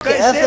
कैसे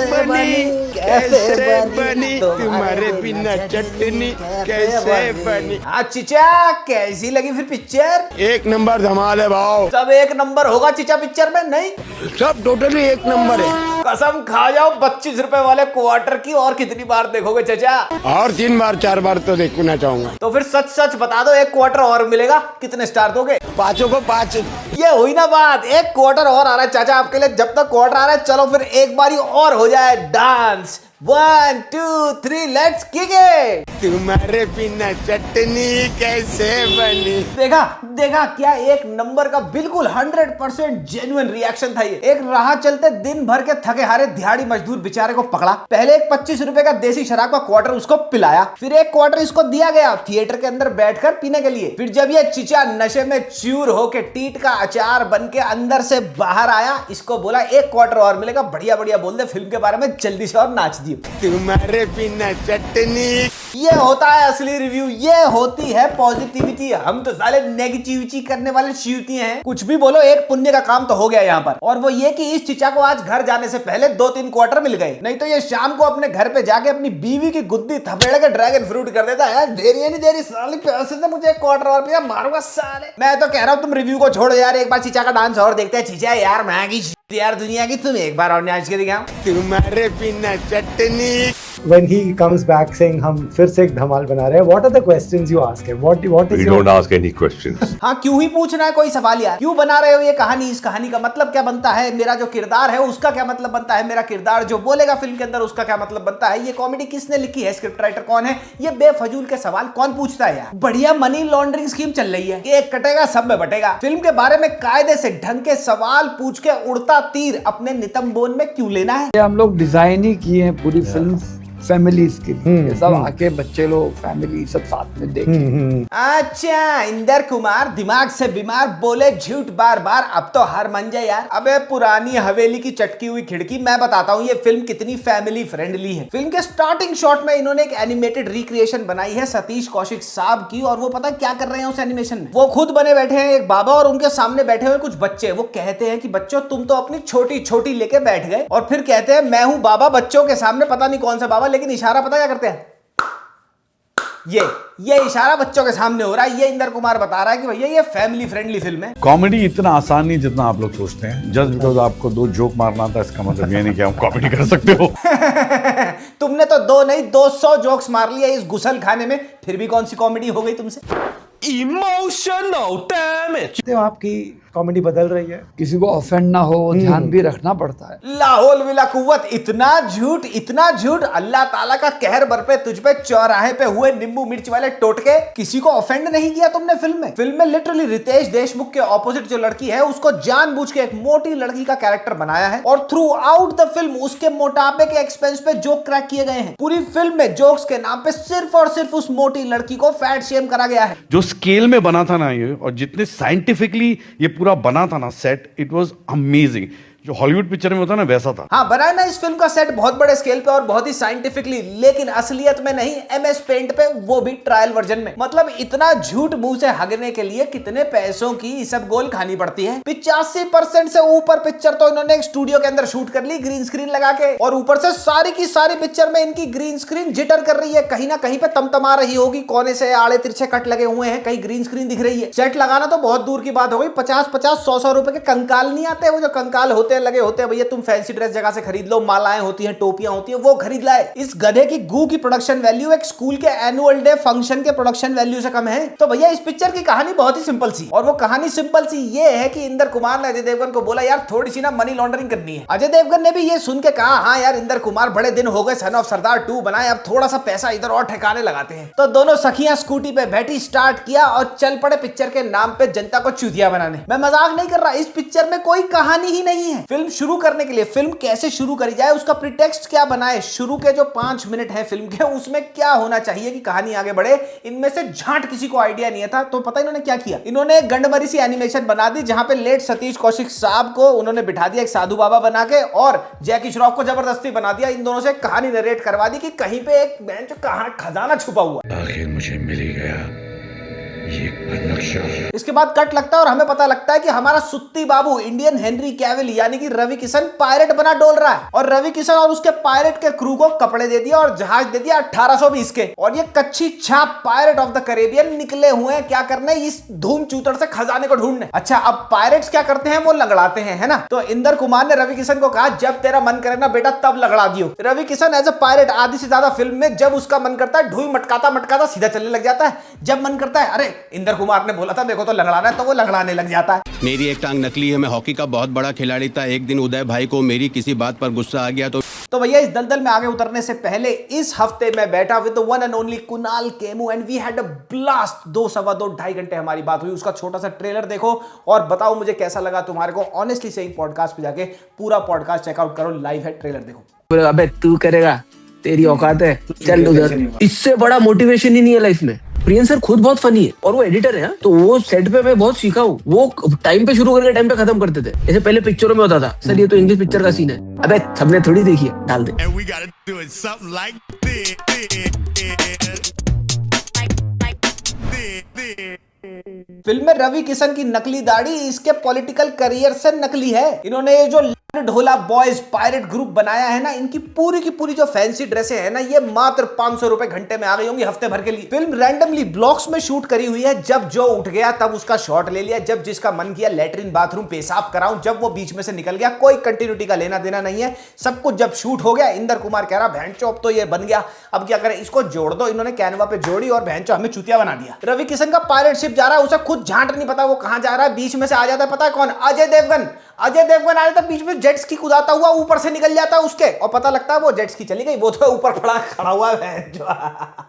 बनी तुम्हारे बिना चटनी कैसे बनी। हाँ चिचा, कैसी लगी फिर पिक्चर? एक नंबर धमाल है भाव। सब एक नंबर होगा चिचा पिक्चर में? नहीं, सब टोटली एक नंबर है। कसम खा जाओ 25 रुपए वाले क्वार्टर की और कितनी बार देखोगे चचा? और 3 बार 4 बार तो देखना चाहूंगा। तो फिर सच सच बता दो, एक क्वार्टर और मिलेगा, कितने स्टार दोगे? 5 को 5। ये हुई ना बात, एक क्वार्टर और आ रहा है चाचा आपके लिए। जब तक क्वार्टर आ रहा है चलो फिर एक बारी और हो जाए डांस। 1 2 3 let's kick it. तुम्हारे बिना चटनी कैसे बनी। देखा देखा क्या एक नंबर का बिल्कुल 100% जेन्युइन रिएक्शन था ये। एक राह चलते दिन भर के थके हारे दिहाड़ी मजदूर बेचारे को पकड़ा। पहले एक 25 रुपए का देसी शराब का क्वार्टर उसको पिलाया, फिर एक क्वार्टर इसको दिया गया थिएटर के अंदर बैठकर पीने के लिए। फिर जब ये चिचा नशे में चूर होके टीट का अचार बन के अंदर से बाहर आया, इसको बोला एक क्वार्टर और मिलेगा, बढ़िया बढ़िया बोल दे फिल्म के बारे में, जल्दी से और नाच दिए। तुम्हारे बिना चटनी। ये होता है असली रिव्यू, ये होती है पॉजिटिविटी। हम तो साले नेगेटिविटी करने वाले शिवती हैं। कुछ भी बोलो, एक पुण्य का काम तो हो गया यहाँ पर। और वो ये कि इस चिचा को आज घर जाने से पहले 2-3 क्वार्टर मिल गए, नहीं तो ये शाम को अपने घर पे जाके अपनी बीवी की गुद्दी थपेड़ के ड्रैगन फ्रूट कर देता है। देरी नहीं देरी साली, पैसे दे मुझे एक क्वार्टर और पिया, मारूंगा साले। मैं तो कह रहा हूँ तुम रिव्यू को छोड़ो यार, एक बार चिचा का डांस और देखते हैं। चिचा यार महंगी यार दुनिया की, तुम एक बार और नाच के दिखाओ। तुम्हारे बिना चटनी। When he comes back saying हम फिर से एक धमाल बना रहे हैं, what are the questions you ask him? What is We your... don't ask any questions. हाँ, क्यों ही पूछना है कोई सवाल यार? क्यों बना रहे हो ये कहानी? इस कहानी का मतलब क्या बनता है? मेरा जो किरदार है उसका क्या मतलब बनता है? मेरा किरदार जो बोलेगा फिल्म के अंदर उसका क्या मतलब बनता है? ये कॉमेडी किसने लिखी है? स्क्रिप्ट राइटर कौन है? ये बेफजूल के सवाल कौन पूछता है यार? बढ़िया मनी लॉन्ड्रिंग स्कीम चल रही है, एक कटेगा सब में बटेगा। फिल्म के बारे में कायदे से ढंग के सवाल पूछ के उड़ता तीर अपने नितंब बोन में क्यों लेना है? हम लोग डिजाइन ही किए हैं पूरी फिल्म फैमिलीज के लिए, सब आके बच्चे लोग फैमिली सब साथ में देखें। अच्छा, इंदर कुमार दिमाग से बीमार, बोले झूठ बार बार, अब तो हार मान जाए यार। अबे पुरानी हवेली की चटकी हुई खिड़की, मैं बताता हूँ ये फिल्म कितनी फैमिली फ्रेंडली है। फिल्म के स्टार्टिंग शॉट में इन्होंने एक एनिमेटेड रिक्रिएशन बनाई है सतीश कौशिक साहब की, और वो पता क्या कर रहे हैं उस एनिमेशन में? वो खुद बने बैठे हैं एक बाबा और उनके सामने बैठे हुए कुछ बच्चे। वो कहते हैं कि बच्चों तुम तो अपनी छोटी छोटी लेके बैठ गए, और फिर कहते हैं मैं हूं बाबा बच्चों के सामने, पता नहीं कौन सा बाबा, लेकिन इशारा पता क्या करते हैं? ये इशारा बच्चों के सामने हो रहा है। ये इंदर कुमार बता रहा है कि भैया ये फैमिली फ्रेंडली फिल्म है। कॉमेडी इतना आसान नहीं जितना आप लोग सोचते हैं। जस्ट बिकॉज आपको 2 जोक मारना था इसका मतलब ये नहीं कि आप कॉमेडी कर सकते हो। तुमने तो 2 नहीं 200 जोक्स मार लिया इस गुसल खाने में, फिर भी कौन सी कॉमेडी हो गई तुमसे? Emotional damage. तो आपकी कॉमेडी बदल रही है? किसी को ऑफेंड ना हो ध्यान भी रखना पड़ता है। लाहौल विला कुव्वत, इतना झूठ, अल्लाह ताला का कहर बरपे तुझ पे, चौराहे पे हुए नींबू मिर्च वाले टोटके। किसी को ऑफेंड नहीं किया तुमने फिल्म में लिटरली रितेश देशमुख के ऑपोजिट जो लड़की है उसको जानबूझ के एक मोटी लड़की का कैरेक्टर बनाया है, और थ्रू आउट द फिल्म उसके मोटापे के एक्सपेंस पे जोक क्रैक किए गए हैं। पूरी फिल्म में जोक्स के नाम पे सिर्फ और सिर्फ उस मोटी लड़की को फैट शेम करा गया है। जो स्केल में बना था ना ये, और जितने साइंटिफिकली ये पूरा बना था ना सेट, इट वाज अमेजिंग। जो हॉलीवुड पिक्चर में होता है ना वैसा था। हाँ, बना है ना इस फिल्म का सेट बहुत बड़े स्केल पे और बहुत ही साइंटिफिकली, लेकिन असलियत में नहीं, MS पेंट पे, वो भी ट्रायल वर्जन में। मतलब इतना झूठ मुंह से हगने के लिए कितने पैसों की सब गोल खानी पड़ती है। 85% से ऊपर पिक्चर तो इन्होंने एक स्टूडियो के अंदर शूट कर ली ग्रीन स्क्रीन लगा के, और ऊपर से सारी की सारी पिक्चर में इनकी ग्रीन स्क्रीन जिटर कर रही है, कहीं ना कहीं पे तमतमा रही होगी, कोने से आड़े तिरछे कट लगे हुए हैं, कहीं ग्रीन स्क्रीन दिख रही है। सेट लगाना तो बहुत दूर की बात हो गई, 50-50 100-100 रुपए के कंकाल नहीं आते, वो जो कंकाल होते हैं लगे होते हैं, भैया तुम फैंसी ड्रेस जगह से खरीद लो, मालाएं होती हैं, टोपियां होती हैं, वो खरीद लाए। इस गधे की गू की प्रोडक्शन वैल्यू एक स्कूल के एनुअल डे फंक्शन के प्रोडक्शन वैल्यू से कम है। तो भैया इस पिक्चर की कहानी बहुत ही सिंपल सी, और वो कहानी सिंपल सी ये है कि इंदर कुमार ने अजय देवगन को बोला यार थोड़ी सी ना मनी लॉन्ड्रिंग करनी है। अजय देवगन ने भी ये सुन के कहा हाँ यार इंदर कुमार बड़े दिन हो गए सन ऑफ सरदार 2 बनाए, अब थोड़ा सा पैसा इधर और ठिकाने लगाते हैं। तो दोनों सखियां स्कूटी पे बैठी, स्टार्ट किया और चल पड़े पिक्चर के नाम पे जनता को चूतिया बनाने। मैं मजाक नहीं कर रहा, इस पिक्चर में कोई कहानी ही नहीं है। फिल्म शुरू करने के लिए फिल्म कैसे शुरू करी जाए, उसका प्रीटेक्स्ट क्या बनाए, शुरू के जो 5 मिनट है फिल्म के उसमें क्या होना चाहिए कि कहानी आगे बढ़े, इनमें से झांट किसी को आइडिया नहीं था। तो पता इन्होंने क्या किया, इन्होंने एक गंडमरी सी एनिमेशन बना दी जहां पे लेट सतीश कौशिक साहब को उन्होंने बिठा दिया एक साधु बाबा बना के, और जैकी श्रॉफ को जबरदस्ती बना दिया। इन दोनों से कहानी नरेट करवा दी कि कहीं पे एक बेंच कहां खजाना छुपा हुआ। आखिर मुझे मिल ही गया इसके बाद कट लगता है और हमें पता लगता है कि हमारा सुत्ती बाबू इंडियन हेनरी कैविल यानी कि रवि किशन पायरेट बना डोल रहा है और रवि किशन और उसके पायरेट के क्रू को कपड़े दे दिया और जहाज दे दिया 1820 के और ये कच्ची छाप पायरेट ऑफ द कैरेबियन निकले हुए हैं क्या करने इस धूम चूतर से खजाने को ढूंढने। अच्छा अब पायरेट्स क्या करते हैं वो लगड़ाते हैं है ना। तो इंदर कुमार ने रवि किशन को कहा जब तेरा मन करे ना बेटा तब लगड़ा दियो। Ravi Kishan as a pirate आधी से ज्यादा फिल्म में जब उसका मन करता है ढूई मटकाता मटकाता सीधा चलने लग जाता है, जब मन करता है अरे इंदर कुमार ने बोला था देखो तो लगड़ाना है तो वो लगड़ाने लग जाता है। मेरी एक टांग नकली है, मैं हॉकी का बहुत बड़ा खिलाड़ी था। एक दिन उदय भाई को मेरी किसी बात पर गुस्सा आ गया तो भैया इस दलदल में आगे उतरने से पहले इस हफ्ते मैं बैठा with the one and only Kunal Khemu and we had a blast. 2-2.5 घंटे हमारी बात हुई, उसका छोटा सा ट्रेलर देखो और बताओ मुझे कैसा लगा तुम्हारे को। ऑनेस्टली सेइंग पॉडकास्ट पे जाके पूरा पॉडकास्ट चेकआउट करो, लाइव है, ट्रेलर देखो। अबे तू करेगा, तेरी औकात है, चल उधर। इससे बड़ा मोटिवेशन ही नहीं है लाइफ में। प्रियन सर खुद बहुत फनी है और वो एडिटर है, तो वो सेट पे मैं बहुत सीखा हूँ। वो टाइम पे शुरू करके टाइम पे खत्म करते थे। ऐसे पहले पिक्चरों में होता था सर ये तो इंग्लिश पिक्चर का सीन है, अबे सबने थोड़ी देखी है, डाल दे। फिल्म में रवि किशन की नकली दाढ़ी इसके पॉलिटिकल करियर से नकली है। इन्होंने ये जो ढोला बॉयज पायरेट ग्रुप बनाया है ना, इनकी पूरी की पूरी जो फैंसी ड्रेसें हैं ना, ये मात्र 500 रुपए घंटे में आ गई होंगी हफ्ते भर के लिए। फिल्म रैंडमली ब्लॉक्स में शूट करी हुई है, जब जो उठ गया तब उसका शॉट ले लिया, जब जिसका मन किया लेटरिन बाथरूम पेशाब कराऊं, जब वो बीच में से निकल गया, कोई कंटिन्यूटी का लेना देना नहीं है। सब कुछ जब शूट हो गया इंदर कुमार कह रहा भैंचो अब तो ये बन गया, अब क्या करें, इसको जोड़ दो। इन्होंने कैनवा पे जोड़ी और भैंचो हमें चुतिया बना दिया। रवि किशन का पायरेट शिप जा रहा है, उसे खुद झांट नहीं पता वो कहां जा रहा है, बीच में से आ जाता है पता है कौन, अजय देवगन। अजय देवगन आ जाता है बीच में, जेट्स की कुदाता हुआ ऊपर से निकल जाता है उसके, और पता लगता है वो जेट्स की चली गई, वो तो ऊपर खड़ा हुआ है।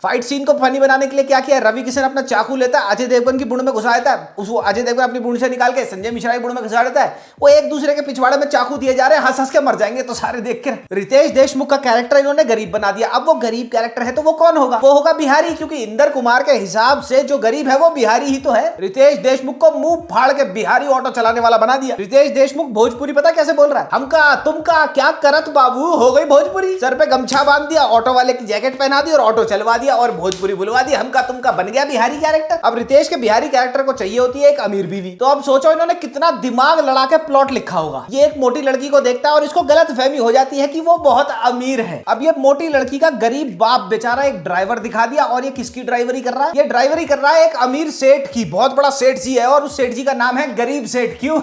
फाइट सीन को फनी बनाने के लिए क्या किया, रवि किशन अपना चाकू लेता है, अजय देवगन की बुंड में घुसा देता है, उसको अजय देवगन अपनी बुंड से निकाल के संजय मिश्रा की बुंड में घुसा देता है। वो एक दूसरे के पिछवाड़े में चाकू दिए जा रहे हैं, हंस हंस के मर जाएंगे तो सारे देख के। रितेश देशमुख का कैरेक्टर इन्होंने गरीब बना दिया। अब वो गरीब कैरेक्टर है तो वो कौन होगा, वो होगा बिहारी, क्योंकि इंदर कुमार के हिसाब से जो गरीब है वो बिहारी ही तो है। रितेश देशमुख को मुंह फाड़ के बिहारी ऑटो चलाने वाला बना दिया। रितेश देशमुख भोजपुरी पता कैसे बोल रहा है, हमका तुमका क्या करत बाबू, हो गई भोजपुरी। सर पे गमछा बांध दिया, ऑटो वाले की जैकेट पहना दी और ऑटो चलवा दिया और भोजपुरी बुलवा दी, हमका तुमका बन गया बिहारी कैरेक्टर। अब रितेश के बिहारी कैरेक्टर को चाहिए होती है एक अमीर बीवी, तो अब सोचो इन्होंने कितना दिमाग लड़ा के प्लॉट लिखा होगा। ये एक मोटी लड़की को देखता है और इसको गलत फहमी हो जाती है कि वो बहुत अमीर है। अब ये मोटी लड़की का गरीब बाप बेचारा एक ड्राइवर दिखा दिया, और ये किसकी ड्राइवरी कर रहा है, ये ड्राइवरी कर रहा है एक अमीर सेठ की, बहुत बड़ा सेठ जी है और उस सेठ जी का नाम है गरीब सेठ। क्यों?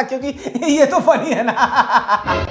क्योंकि ये तो फनी है ना।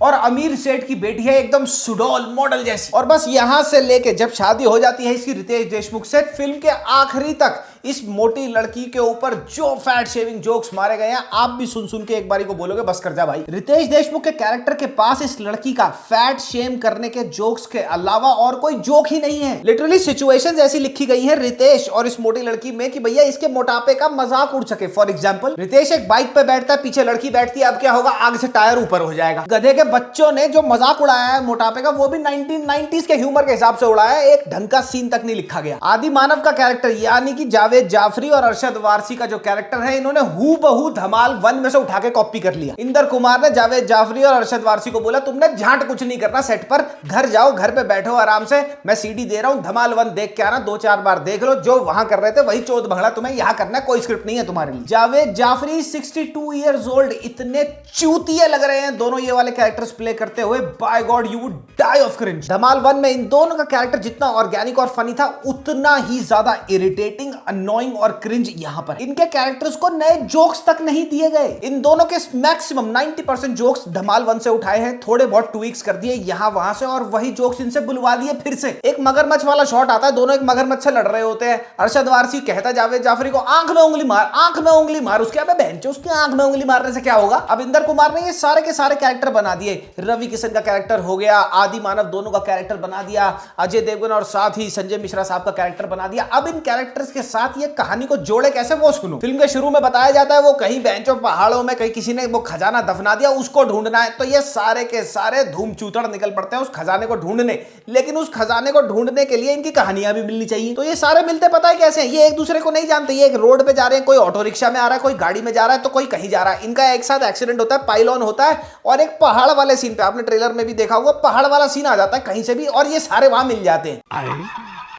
और अमीर सेठ की बेटी है एकदम सुडौल मॉडल जैसी, और बस यहां से लेके जब शादी हो जाती है इसकी रितेश देशमुख से, फिल्म के आखिरी तक इस मोटी लड़की के ऊपर जो फैट शेविंग जोक्स मारे गए हैं, आप भी सुन सुन के एक बारी को बोलोगे बस कर जा भाई। रितेश देशमुख के कैरेक्टर के पास इस लड़की का फैट शेम करने के जोक्स के अलावा और कोई जोक ही नहीं है। लिटरली सिचुएशंस ऐसी लिखी गई है रितेश और इस मोटी लड़की में कि भैया इसके मोटापे का मजाक उड़ सके। फॉर एग्जाम्पल, रितेश एक बाइक पे बैठता है, पीछे लड़की बैठती है, अब क्या होगा, आगे से टायर ऊपर हो जाएगा। गधे के बच्चों ने जो मजाक उड़ाया है मोटापे का, वो भी 1990s के ह्यूमर के हिसाब से उड़ाया है, एक ढंग का सीन तक नहीं लिखा गया। आदि मानव का कैरेक्टर यानी कि जावेद जाफरी और अरशद वारसी का जो कैरेक्टर है, इन्होंने हूबहू धमाल 1 में से उठा के कॉपी कर लिया। इंदर कुमार ने जावेद जाफरी और अरशद वारसी को बोला तुमने झांट कुछ नहीं करना सेट पर, घर जाओ, घर पे बैठो आराम से, मैं सीडी दे रहा हूं, धमाल 1 देख के आना, 2-4 बार देख लो, जो वहां कर रहे थे वही चौथ भगड़ा तुम्हें यहां करना है, कोई स्क्रिप्ट नहीं है तुम्हारे लिए। जावेद जाफरी 62 इयर्स ओल्ड, इतने चूतिए लग रहे हैं दोनों ये वाले कैरेक्टर्स प्ले करते हुए, by god you would die of cringe. Dhamaal 1 में इन दोनों का कैरेक्टर जितना ऑर्गेनिक और फनी था, उतना ही ज्यादा इरिटेटिंग, अननोइंग और क्रिंज यहां पर। इनके कैरेक्टर्स को नए जोक्स तक नहीं दिए गए। इन दोनों के मैक्सिमम 90% जोक्स धमाल 1 से उठाए हैं, थोड़े बहुत ट्वीक्स कर दिए यहां वहां से, और वही जोक्स इनसे बुलवा दिए फिर से। एक मगरमच्छ वाला शॉट आता है, दोनों एक मगरमच्छ से लड़ रहे होते हैं, अरशद वारसी कहता है जावेद जाफरी को आंख में उंगली मार, आंख में उंगली मार, उसके अबे बहनचोद उसकी आंख में उंगली मारने से क्या होगा। अब इंदर कुमार ने ये सारे के सारे कैरेक्टर बना दिए, रवि किशन का कैरेक्टर हो गया, आदि मानव दोनों का कैरेक्टर बना दिया, अजय देवगन और साथ ही संजय मिश्रा साहब का कैरेक्टर बना दिया। अब इन कैरेक्टर्स के साथ ये कहानी को जोड़े कैसे वो सुनो। फिल्म के शुरू में बताया जाता है वो कहीं बेंचों पहाड़ों में कहीं किसी ने वो खजाना दफना दिया, उसको ढूंढना है, तो ये सारे के सारे धूम चूतड़ निकल पड़ते हैं उस खजाने को ढूंढने। लेकिन उस खजाने को ढूंढने के लिए इनकी कहानियां भी मिलनी चाहिए, तो ये सारे मिलते पता है कैसे हैं, ये एक दूसरे को नहीं जानते। ये एक रोड पे जा रहे हैं, कोई ऑटो रिक्शा में आ रहा है, कोई गाड़ी में जा रहा है, तो कोई कहीं जा रहा है, इनका एक साथ एक्सीडेंट होता है, पाइल ऑन होता है, और एक पहाड़ वाले सीन पे, आपने ट्रेलर में भी देखा होगा, पहाड़ वाला सीन आ जाता है कहीं से भी, और ये सारे वहां मिल जाते हैं।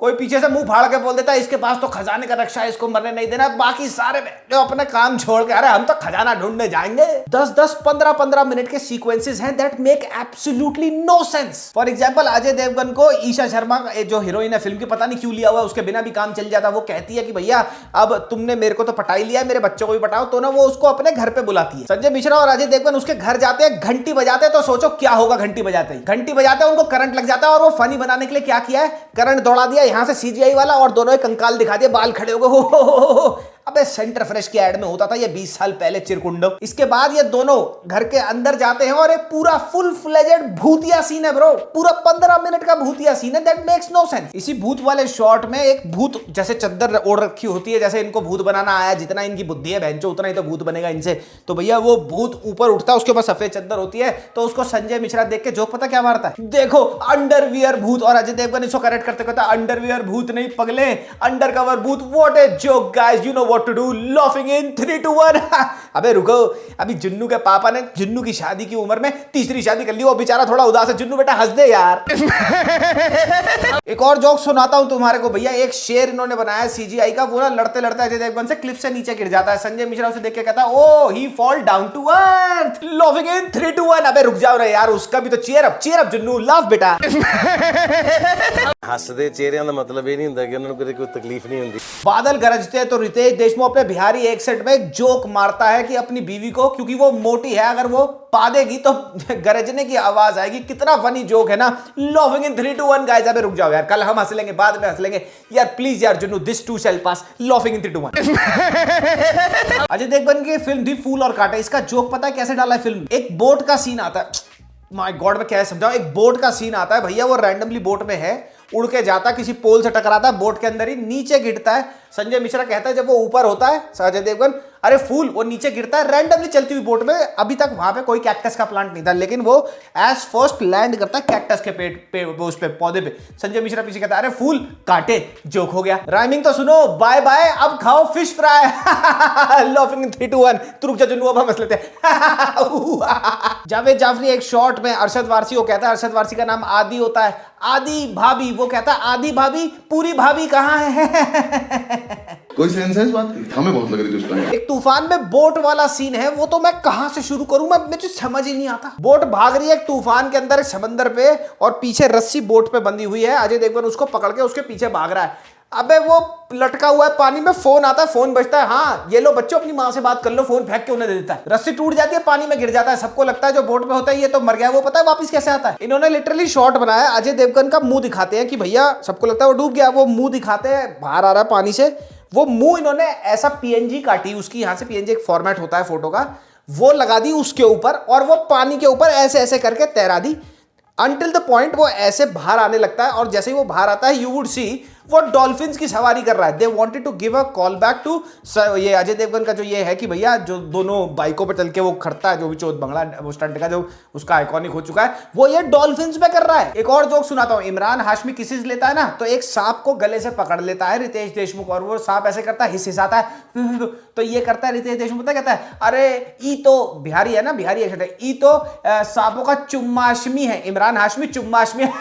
कोई पीछे से मुंह फाड़ के बोल देता है इसके पास तो खजाने का नक्शा है, इसको मरने नहीं देना। बाकी सारे जो अपने काम छोड़ के अरे हम तो खजाना ढूंढने जाएंगे। 10-10, 15-15 मिनट के सीक्वेंसेस हैं that make absolutely no sense. For example Ajay Devgn को ईशा शर्मा जो हीरोइन है फिल्म की, पता नहीं क्यों लिया हुआ, उसके बिना भी काम चल जाता। वो कहती है कि भैया अब तुमने मेरे को तो पटा ही लिया है, मेरे बच्चों को भी पटाओ, तो ना वो उसको अपने घर पे बुलाती है। संजय मिश्रा और अजय देवगन उसके घर जाते हैं, घंटी बजाते हैं, तो सोचो क्या होगा। घंटी बजाते ही घंटी बजाते हैं, उनको करंट लग जाता है और वो फनी बनाने के लिए क्या किया है, करंट दौड़ा दिया यहां से सीजीआई वाला और दोनों कंकाल दिखा दिए, बाल खड़े हो गए। हो अबे सेंटर फ्रेश की एड में होता था ये 20 साल पहले चिरकुंडम। इसके बाद ये दोनों घर के अंदर जाते हैं और एक पूरा फुल फ्लेजेड भूतिया सीन है ब्रो, पूरा 15 मिनट का भूतिया सीन है दैट मेक्स नो सेंस। इसी भूत वाले शॉट में एक भूत जैसे चद्दर ओढ़ रखी होती है, जैसे इनको भूत बनाना आया, जितना इनकी बुद्धि है बहनचो उतना ही तो भूत बनेगा इनसे। तो भैया वो भूत ऊपर उठता है, उसके ऊपर सफेद चद्दर होती है, तो उसको संजय मिश्रा देख के जोक पता क्या मारता है, देखो अंडरवियर भूत। और अजय देवगन इसको करेक्ट करते कहता अंडरवियर भूत नहीं पगले, अंडरकवर भूत। What a joke guys, you know what to do, laughing in 3, 2, 1। अबे रुको, अभी जुन्नू के पापा ने जुन्नू की शादी की उम्र में तीसरी शादी कर ली, वो बेचारा थोड़ा उदास है। जुन्नू बेटा हंस दे यार। एक और जोक सुनाता हूं तुम्हारे को भैया। एक शेर इन्होंने बनाया सीजीआई का, पूरा लड़ते लड़ते अजय देवगन से क्लिफ से नीचे गिर जाता है। संजय मिश्रा उसे देख के कहता है oh he fall down to earth, laughing in 3, 2, 1। अबे रुक जाओ रे यार, उसका भी तो चीयर अप जुन्नू, लाफ बेटा। हसदे चेहरिਆਂ ਦਾ मतलब ਇਹ ਨਹੀਂ ਹੁੰਦਾ ਕਿ ਉਹਨਾਂ ਨੂੰ ਕੋਈ तकलीफ नहीं होती। बादल गरजते हैं तो रितेश देशमुख अपने बिहारी एक्सेंट में जोक मारता है कि अपनी बीवी को, क्योंकि वो मोटी है, अगर वो पा देगी तो गरजने की आवाज आएगी। कितना फनी जोक है ना, लॉफिंग इन 3, 2, 1 गाइस। अबे रुक जाओ यार, कल हम हंस लेंगे, बाद में हंस लेंगे यार, प्लीज यार Junnu, this too shall pass, laughing in 3, 2, 1। Ajay Devgan की फिल्म थी फूल और कांटे। इसका जोक पता है कैसे डाला है फिल्म? एक बोट का सीन आता है, माय गॉड मैं क्या समझाऊं। एक बोट का सीन आता है भैया, वो रैंडमली बोट में है, उड़ के जाता है, किसी पोल से टकराता है, बोट के अंदर ही नीचे गिरता है। संजय मिश्रा कहता है जब वो ऊपर होता है अजय देवगन, अरे फूल, वो नीचे गिरता है रैंडमली चलती हुई बोट में। अभी तक वहां पे कोई कैक्टस का प्लांट नहीं था, लेकिन वो एज फर्स्ट लैंड करता है कैक्टस के पेड़ पे, उस पे पौधे पे। संजय मिश्रा पीछे कहता है अरे फूल कांटे, जोक हो गया। राइमिंग तो सुनो, बाय बाय अब खाओ फिश फ्राई, लॉफिंग इन 3, 2, 1। तू रुक जा जुन्नू, अब हम हंस लेते हैं। जावेद जाफरी एक शॉट में अरशद वारसी को कहता है, अरशद वारसी का नाम आदि होता है, आदि भाभी, वो कहता है आदि भाभी, पूरी भाभी कहाँ है? कोई सेंस है इस बात की? हमें बहुत लग रही थी उस टाइम। एक तूफान में बोट वाला सीन है, वो तो मैं कहां से शुरू करूं, मुझे समझ ही नहीं आता। बोट भाग रही है एक तूफान के अंदर समंदर पे, और पीछे रस्सी बोट पे बंधी हुई है। अजय देवगन उसको पकड़ के उसके पीछे भाग रहा है। अबे वो लटका हुआ है पानी में, फोन आता है, फोन बजता है, हाँ ये लो बच्चों अपनी माँ से बात कर लो, फोन फेंक के उन्हें दे देता है। रस्सी टूट जाती है, पानी में गिर जाता है। सबको लगता है जो बोट में होता है ये तो मर गया, वो पता है वापस कैसे आता है। इन्होंने लिटरली शॉट बनाया, अजय देवगन का मुंह दिखाते हैं कि भैया सबको लगता है वो डूब गया, वो मुंह दिखाते हैं बाहर आ रहा है पानी से, वो मुंह इन्होंने ऐसा पीएनजी काटी, उसकी यहां से पीएनजी एक फॉर्मेट होता है फोटो का, वो लगा दी उसके ऊपर, और वो पानी के ऊपर ऐसे ऐसे करके तैरा दी until the point वो ऐसे बाहर आने लगता है। और जैसे ही वो बाहर आता है, यू वुड सी वो डॉल्फिन्स की सवारी कर रहा है। They wanted to give a call back to ये अजय देवगन का जो ये है कि भैया जो दोनों बाइकों पर चल के वो खड़ता है, जो भी चौथ बंगला वो स्टंट का जो उसका आइकॉनिक हो चुका है, वो ये डॉल्फिन्स पे कर रहा है। एक और जोक सुनाता हूं। इमरान हाशमी किसिस लेता है ना, तो एक सांप को गले से पकड़ लेता है रितेश देशमुख, और वो सांप ऐसे करता है, हिसाता है, तो ये करता है रितेश देशमुख, कहता है अरे ई तो बिहारी है ना, बिहारी एक्सेंट है, ई तो सांपों का चुम्माशमी है, इमरान हाशमी चुम्माशमी।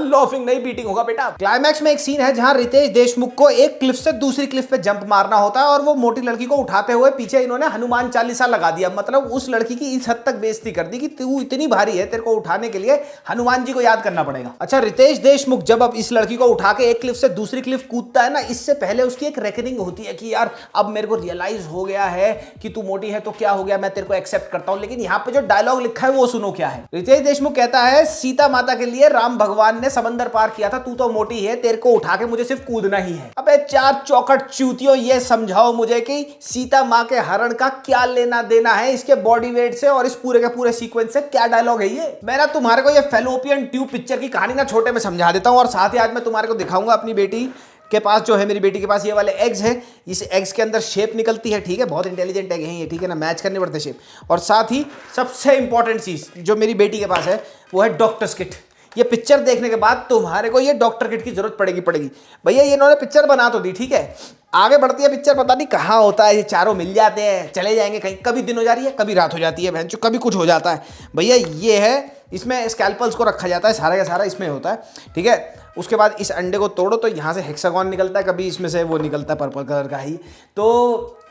लॉफिंग नहीं बीटिंग होगा बेटा। क्लाइमैक्स में एक सीन है जहां रितेश देशमुख को एक क्लिफ से दूसरी क्लिफ पे जंप मारना होता है, और वो मोटी लड़की को उठाते हुए पीछे इन्होंने हनुमान चालीसा लगा दिया। मतलब उस लड़की की इस हद तक बेइज्जती कर दी कि तू इतनी भारी है, तेरे को उठाने के लिए हनुमान जी को याद करना पड़ेगा। अच्छा, रितेश देशमुख जब अब इस लड़की को उठा के एक क्लिफ से दूसरी क्लिफ कूदता है ना, इससे पहले उसकी एक रेकनिंग होती है कि यार अब मेरे को रियलाइज हो गया है कि तू मोटी है तो क्या हो गया, मैं तेरे को एक्सेप्ट करता हूं। लेकिन यहाँ पे जो डायलॉग लिखा है वो सुनो क्या है। रितेश देशमुख कहता है सीता माता के लिए राम भगवान ने समंदर पार किया था, तू तो मोटी है, तेरे को उठा के मुझे सिर्फ कूदना ही है। अबे चार चौखट चूतियों, ये समझाओ मुझे कि सीता माँ के हरण का क्या लेना देना है इसके बॉडी वेट से और इस पूरे के पूरे सीक्वेंस से। क्या डायलॉग है ये। मैं ना तुम्हारे को ये फेलोपियन ट्यूब पिक्चर की कहानी ना छोटे में समझा देता हूं, और साथ ही आज मैं तुम्हारे को दिखाऊंगा अपनी बेटी के पास जो है, मेरी बेटी के पास ये वाले एग्स हैं, इस एग्स के अंदर शेप निकलती है, ठीक है, बहुत इंटेलिजेंट एग है ये, ठीक है ना, मैच करने पड़ते शेप। और साथ ही सबसे इंपॉर्टेंट चीज जो मेरी बेटी के पास है वो है डॉक्टर्स किट। ये पिक्चर देखने के बाद तुम्हारे को ये डॉक्टर किट की जरूरत पड़ेगी भैया। ये इन्होंने पिक्चर बना तो दी, ठीक है, आगे बढ़ती है पिक्चर, पता नहीं कहाँ होता है, ये चारों मिल जाते हैं, चले जाएंगे कहीं, कभी दिन हो जा रही है, कभी रात हो जाती है, बहन कभी कुछ हो जाता है। भैया ये है इसमें स्कैल्पल्स को रखा जाता है, सारा का सारा इसमें होता है, ठीक है। उसके बाद इस अंडे को तोड़ो तो यहाँ से हेक्सागोन निकलता है, कभी इसमें से वो निकलता है पर्पल कलर का ही। तो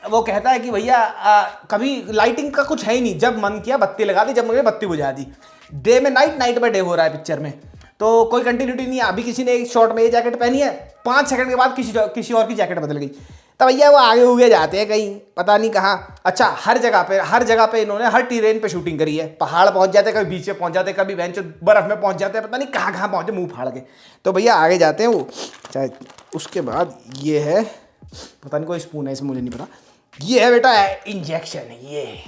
वो कहता है कि भैया कभी लाइटिंग का कुछ है ही नहीं, जब मन किया बत्ती लगा दी, जब मुझे बत्ती बुझा दी। डे में नाइट, नाइट में डे हो रहा है पिक्चर में, तो कोई कंटिन्यूटी नहीं है। अभी किसी ने एक शॉट में ये जैकेट पहनी है, 5 सेकंड के बाद किसी और की जैकेट बदल गई, तो भैया वो आगे उगे जाते हैं कहीं पता नहीं कहाँ। अच्छा, हर जगह पे इन्होंने हर टेरेन पे शूटिंग करी है। पहाड़ पहुंच जाते, कभी बीच पे पहुंच जाते, कभी बेंच बर्फ में पहुंच जाते हैं, पता नहीं कहाँ पहुंचे मुंह फाड़ के। तो भैया आगे जाते हैं वो, चाहे उसके बाद ये है, पता नहीं कोई स्पून है इसमें, मुझे नहीं पता। ये है बेटा इंजेक्शन, ये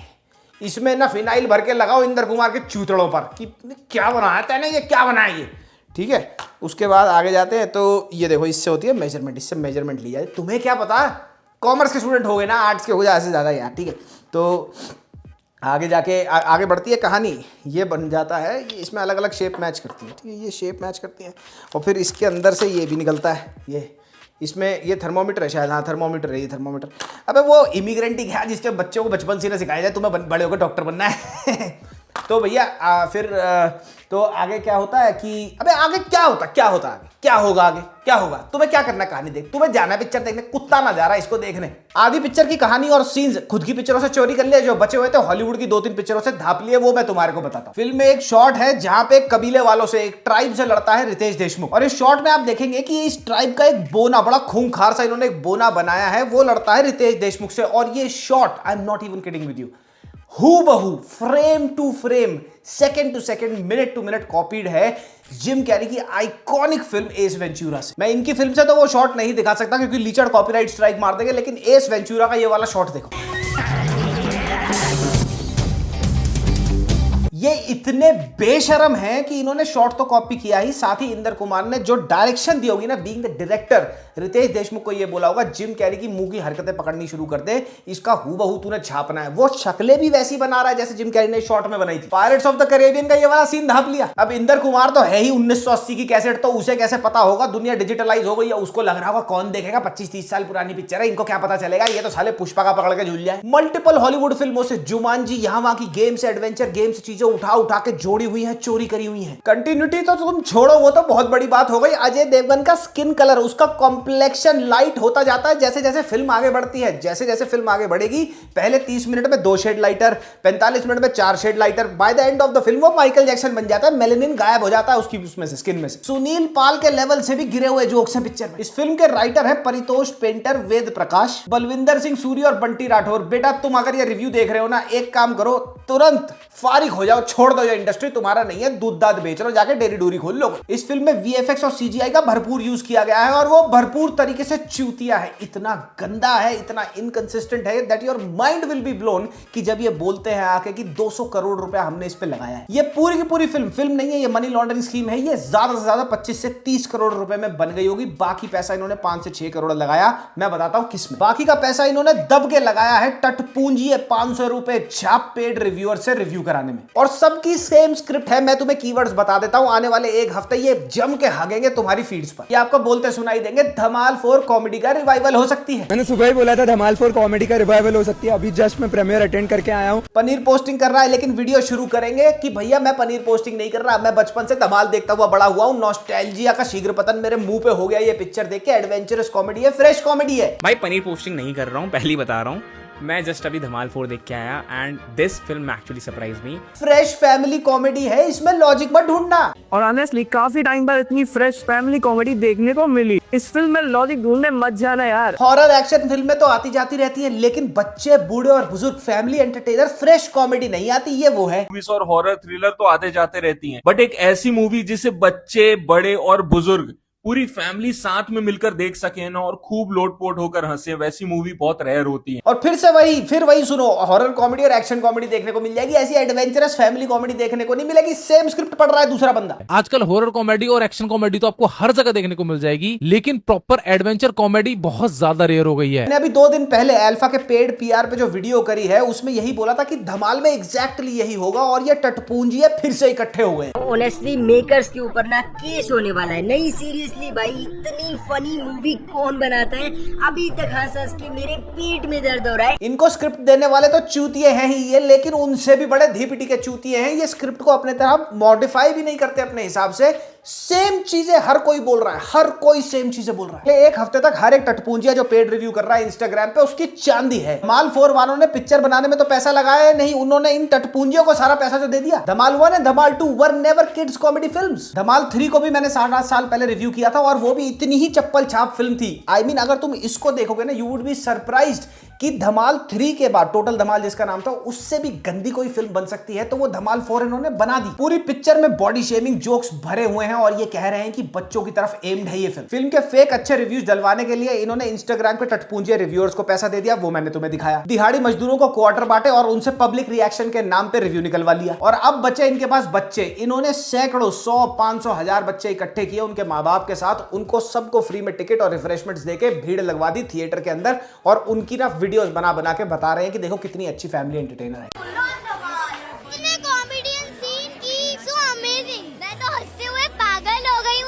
इसमें ना फिनाइल भर के लगाओ इंद्र कुमार के चूतड़ों पर कि क्या बनाया तैने, ये क्या बनाया ये, ठीक है। उसके बाद आगे जाते हैं तो ये देखो, इससे होती है मेजरमेंट, इससे मेजरमेंट ली जाए। तुम्हें क्या पता, कॉमर्स के स्टूडेंट हो गए ना, आर्ट्स के हो जाए से ज़्यादा यार, ठीक है। तो आगे जाके आगे बढ़ती है कहानी, ये बन जाता है, ये इसमें अलग अलग शेप मैच करती है, ठीक है, ये शेप मैच करती है। और फिर इसके अंदर से ये भी निकलता है, ये इसमें ये थर्मोमीटर है शायद, हाँ थर्मोमीटर है ये, थर्मोमीटर। अबे वो इमिग्रेंट ही क्या जिसके बच्चों को बचपन से ना सिखाया जाए तुम्हें बड़े होकर डॉक्टर बनना है। तो भैया फिर तो आगे क्या होता है कि अबे आगे क्या होगा आगे क्या होगा, तुम्हें क्या करना है कहानी देख, तुम्हें जाना है पिक्चर देखने, कुत्ता ना जा रहा है इसको देखने। आधी पिक्चर की कहानी और सीन्स खुद की पिक्चरों से चोरी कर लिया, जो बचे हुए थे हॉलीवुड की 2-3 पिक्चरों से धाप लिए, वो मैं तुम्हारे को बताता हूँ। फिल्म में एक शॉट है जहां पे कबीले वालों से, एक ट्राइब से लड़ता है रितेश देशमुख, और इस शॉट में आप देखेंगे कि इस ट्राइब का एक बोना, बड़ा खूंखार सा इन्होंने एक बोना बनाया है, वो लड़ता है रितेश देशमुख से। और ये shot, I am not even kidding with you, हूबहू frame to frame, second to second, minute to minute copied है जिम कैरी की आइकॉनिक फिल्म एस वेंचुरा से। मैं इनकी फिल्म से तो वो शॉट नहीं दिखा सकता क्योंकि लीचर कॉपीराइट स्ट्राइक मार देंगे, लेकिन एस वेंचुरा का ये वाला शॉट देखो, ये इतने बेशरम हैं कि इन्होंने शॉट तो कॉपी किया ही, साथ ही इंदर कुमार ने जो डायरेक्शन दी होगी ना, being the director, Riteish Deshmukh को ये बोला होगा जिम कैरी की मुंह की हरकतें पकड़नी शुरू कर दे, इसका हूबहू तूने छापना है। वो शक्लें भी वैसी बना रहा है जैसे जिम कैरी ने शॉट में बनाई थी। पायरेट्स ऑफ द कैरेबियन का ये वाला सीन धाप लिया। अब इंदर कुमार तो है ही 1980 की कैसेट, तो उसे कैसे पता होगा, दुनिया डिजिटलाइज हो गई है, उसको लग रहा होगा कौन देखेगा, 25-30 साल पुरानी पिक्चर है, इनको क्या पता चलेगा, ये तो साले पुष्पा का पकड़ के झूल जाए। मल्टीपल हॉलीवुड फिल्मों से, जुमानजी, यहाँ वहां की गेम्स, एडवेंचर गेम्स, चीजें उठा के जोड़ी हुई है, चोरी करी हुई है। कंटिन्यूटी तो तुम छोड़ो, वो तो बहुत बड़ी बात हो गई। अजय देवगन का स्किन कलर, उसका कॉम्प्लेक्शन लाइट होता जाता है जैसे जैसे फिल्म आगे बढ़ती है। जैसे जैसे फिल्म आगे बढ़ेगी, पहले 30 मिनट में 2 शेड लाइटर, 45 मिनट में 4 shade lighter, by the end of the film वो माइकल जैक्सन बन जाता है, मेलेनिन गायब हो जाता है उसकी उसमें से, स्किन में से। सुनील पाल के लेवल से भी गिरे हुए जोक्स हैं पिक्चर में। इस फिल्म के राइटर है परितोष पेंटर, वेद प्रकाश, बलविंदर सिंह सूरी और बंटी राठौर। बेटा तुम अगर ये रिव्यू देख रहे हो ना, एक काम करो, तुरंत फारिग हो जाओ, छोड़ दो ये इंडस्ट्री, तुम्हारा नहीं है, दूध दाद बेच लो, जाके डेरी डोरी खोल लो। इस फिल्म में वीएफएक्स और सीजीआई का भरपूर यूज किया गया है और वो भरपूर तरीके से चूतिया है, इतना गंदा है, इतना इनकंसिस्टेंट है that your mind will be blown कि जब ये बोलते हैं आके कि 200 करोड़ रुपया हमने इस पे लगाया है। ये पूरी की पूरी फिल्म नहीं है, ये मनी लॉन्ड्रिंग स्कीम है। ये ज्यादा से ज्यादा 25 से 30 करोड़ रुपए में बन गई होगी। बाकी पैसा इन्होंने 5 से 6 करोड़ लगाया, मैं बताता हूं किसमें। बाकी का पैसा इन्होंने दब के लगाया है टट पूंजी है 500 रुपए छाप पेड रिव्यूअर से रिव्यू कराने में। और सबकी सेम स्क्रिप्ट है, मैं तुम्हें कीवर्ड्स बता देता हूं, आने वाले 1 हफ्ते ये जम के हागेंगे तुम्हारी फीड्स पर। ये आपको बोलते सुनाई देंगे, धमाल 4 कॉमेडी का रिवाइवल हो सकती है। मैंने सुबह ही बोला था धमाल 4 कॉमेडी का रिवाइवल हो सकती है। अभी जस्ट मैं प्रीमियर अटेंड करके आया हूं। पनीर पोस्टिंग कर रहा है, लेकिन वीडियो शुरू करेंगे कि भैया मैं पनीर पोस्टिंग नहीं कर रहा, मैं बचपन से धमाल देखता हुआ बड़ा हुआ हूं, नॉस्टैल्जिया का शीघ्र पतन मेरे मुंह पे हो गया ये पिक्चर देख के। एडवेंचरस कॉमेडी है, फ्रेश कॉमेडी है। भाई पनीर पोस्टिंग नहीं कर रहा हूं, पहली बता रहा हूं, मैं जस्ट अभी धमाल 4 देख के आया and this film actually surprise me. Fresh family comedy है, इसमें लॉजिक मत ढूंढना। और ऑनेस्टली काफी टाइम बाद इतनी फ्रेश फैमिली कॉमेडी देखने को मिली। इस फिल्म में लॉजिक ढूंढने मत जाना यार। हॉरर एक्शन फिल्में तो आती जाती रहती है, लेकिन बच्चे, बूढ़े और बुजुर्ग फैमिली एंटरटेनर फ्रेश कॉमेडी नहीं आती, ये वो है। मूवीज और हॉरर थ्रिलर तो आते जाते रहती हैं, बट एक ऐसी मूवी जिसे बच्चे, बड़े और बुजुर्ग पूरी फैमिली साथ में मिलकर देख सके ना और खूब लोटपोट होकर हंसे, वैसी मूवी बहुत रेयर होती है। और फिर वही सुनो, हॉरर कॉमेडी और एक्शन कॉमेडी देखने को मिल जाएगी, ऐसी एडवेंचरस फैमिली कॉमेडी देखने को नहीं मिलेगी। सेम स्क्रिप्ट पढ़ रहा है दूसरा बंदा। आजकल हॉरर कॉमेडी और एक्शन कॉमेडी तो आपको हर जगह देखने को मिल जाएगी, लेकिन प्रॉपर एडवेंचर कॉमेडी बहुत ज्यादा रेयर हो गई है। मैंने अभी 2 दिन पहले अल्फा के पेड पीआर पे जो वीडियो करी है, उसमें यही बोला था कि धमाल में एग्जैक्टली यही होगा, और ये टटपूंजी है फिर से इकट्ठे हो गए। ऑनेस्टली मेकर्स के ऊपर ना केस होने वाला है। नहीं सीरियसली भाई, इतनी फनी मूवी कौन बनाता है? अभी तक हंस हंस के मेरे पेट में दर्द हो रहा है। इनको स्क्रिप्ट देने वाले तो चूतिए हैं ही ये, लेकिन उनसे भी बड़े धीपिटी के चूतिए हैं। ये स्क्रिप्ट को अपने तरह मॉडिफाई भी नहीं करते अपने हिसाब से। सेम चीजें हर कोई बोल रहा है, हर कोई सेम चीजें बोल रहा है। एक हफ्ते तक हर एक टटपूंजिया जो पेड रिव्यू कर रहा है इंस्टाग्राम पे, उसकी चांदी है। धमाल 4 वालों ने पिक्चर बनाने में तो पैसा लगाया नहीं, उन्होंने इन टटपूंजियों को सारा पैसा जो दे दिया। Dhamaal 1 and Dhamaal 2 were never kids comedy films. Dhamaal 3 को भी मैंने 7-8 साल पहले रिव्यू किया था और वो भी इतनी ही चप्पल छाप फिल्म थी। आई मीन अगर तुम इसको देखोगे ना, यू वुड बी सरप्राइज्ड कि धमाल 3 के बाद, टोटल धमाल जिसका नाम था, उससे भी गंदी कोई फिल्म बन सकती है तो वो धमाल 4 इन्होंने बना दी। पूरी पिक्चर में बॉडी शेमिंग जोक्स भरे हुए हैं और ये कह रहे हैं कि बच्चों की तरफ एम्ड है ये फिल्म। फिल्म के फेक अच्छे रिव्यूज डलवाने के लिए इन्होंने इंस्टाग्राम पे टटपूंजे रिव्यूअर्स को पैसा दे दिया, वो मैंने तुम्हें दिखाया। दिहाड़ी मजदूरों को क्वार्टर बांटे और उनसे पब्लिक रिएक्शन के नाम पे रिव्यू निकलवा लिया। और अब बचे इनके पास बच्चे, इन्होंने सैकड़ों, 100, 500, 1000 बच्चे इकट्ठे किए उनके माँ बाप के साथ। उनको सबको फ्री में टिकट और रिफ्रेशमेंट्स देके भीड़ लगवा दी थिएटर के अंदर और उनकी ना वीडियोस बना बना के बता रहे हैं कि देखो कितनी अच्छी फैमिली एंटरटेनर है।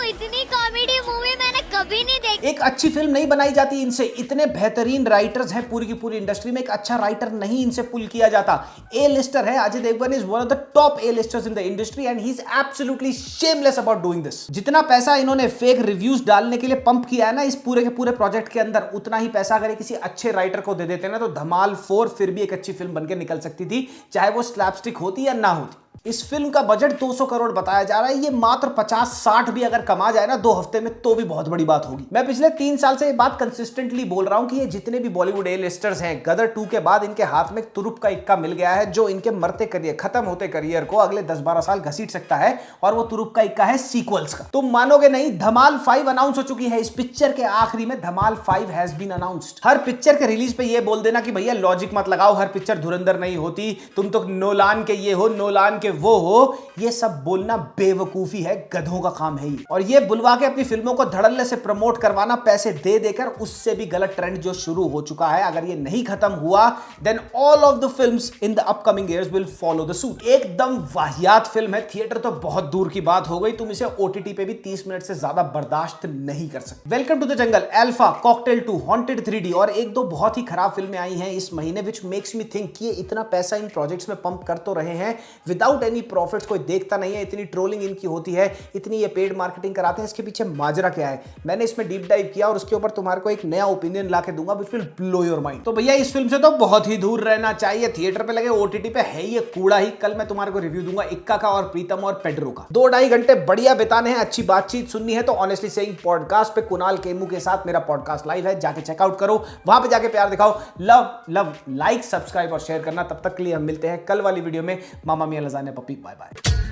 इतनी कॉमेडी मूवी मैंने कभी नहीं देखी। एक अच्छी फिल्म नहीं बनाई जाती इनसे। इतने बेहतरीन राइटर्स हैं पूरी की पूरी इंडस्ट्री में, एक अच्छा राइटर नहीं इनसे पुल किया जाता। ए लिस्टर है Ajay Devgn, is one of the top A listers in the industry and he is absolutely shameless about doing this. जितना पैसा इन्होंने फेक रिव्यूज डालने के लिए पंप किया है ना इस पूरे के पूरे प्रोजेक्ट के अंदर, उतना ही पैसा अगर किसी अच्छे राइटर को दे देते ना तो धमाल 4 फिर भी एक अच्छी फिल्म बनकर निकल सकती थी, चाहे वो स्लैपस्टिक होती या ना होती। इस फिल्म का बजट 200 करोड़ बताया जा रहा है। ये मात्र 50-60 भी अगर कमा जाए ना 2 हफ्ते में तो भी बहुत बड़ी बात होगी। मैं पिछले 3 साल से ये बात कंसिस्टेंटली बोल रहा हूं कि ये जितने भी बॉलीवुड ए लिस्टर्स हैं, गदर 2 के बाद इनके हाथ में तुरुप का इक्का मिल गया है जो इनके मरते करियर, खत्म होते करियर को अगले 10-12 साल घसीट सकता है। और वो तुरुप का इक्का है सीक्वल्स का। तुम मानोगे नहीं, धमाल 5 अनाउंस हो चुकी है। इस पिक्चर के आखिरी में धमाल 5 हैज बीन अनाउंस्ड। हर पिक्चर के रिलीज पे ये बोल देना कि भैया लॉजिक मत लगाओ, हर पिक्चर धुरंधर नहीं होती, तुम तो नोलान के ये हो, नोलान के वो हो, ये सब बोलना बेवकूफी है, गधों का काम है ये। और ये बुलवा के अपनी फिल्मों को धड़ल्ले से प्रमोट करवाना, पैसे दे देकर, उससे भी गलत ट्रेंड जो शुरू हो चुका है, अगर ये नहीं खत्म हुआ then all of the films in the upcoming years will follow the suit. एकदम वाहियात फिल्म है, थिएटर तो बहुत दूर की बात हो गई, तुम इसे ओटीटी पे भी 30 मिनट से ज्यादा बर्दाश्त नहीं कर सकते। Welcome to the Jungle, Alpha, Cocktail 2, Haunted 3D और 1-2 बहुत ही खराब फिल्में आई हैं इस महीने, विच मेक्स मी थिंक कि ये इतना पैसा इन प्रोजेक्ट्स में पंप कर तो रहे हैं विदाउट एनी प्रॉफिट्स, कोई देखता नहीं है, इतनी ट्रोलिंग इनकी होती है, इतनी ये पेड मार्केटिंग कराते हैं, इसके पीछे माजरा क्या है? मैंने इसमें डीप डाइव किया और उसके ऊपर तुम्हारे को एक नया ओपिनियन ला के दूंगा which will blow your mind. तो भैया इस फिल्म से तो बहुत ही दूर रहना चाहिए। थिएटर पे लगे, ओटीटी पे है ये कूड़ा ही। कल मैं तुम्हारे को रिव्यू दूंगा इक्का का और प्रीतम और पेड्रो का। 2-2.5 घंटे बढ़िया बिताने हैं, अच्छी बातचीत सुननी है तो ऑनेस्टली सेइंग पॉडकास्ट पे कुणाल केमू के साथ मेरा पॉडकास्ट लाइव है, जाके चेकआउट करो, वहां पे जाके प्यार दिखाओ। लव लाइक, सब्सक्राइब और शेयर करना। तब तक के लिए हम मिलते हैं कल वाली वीडियो में। मामा मियां लजाने पप्पी, बाय बाय।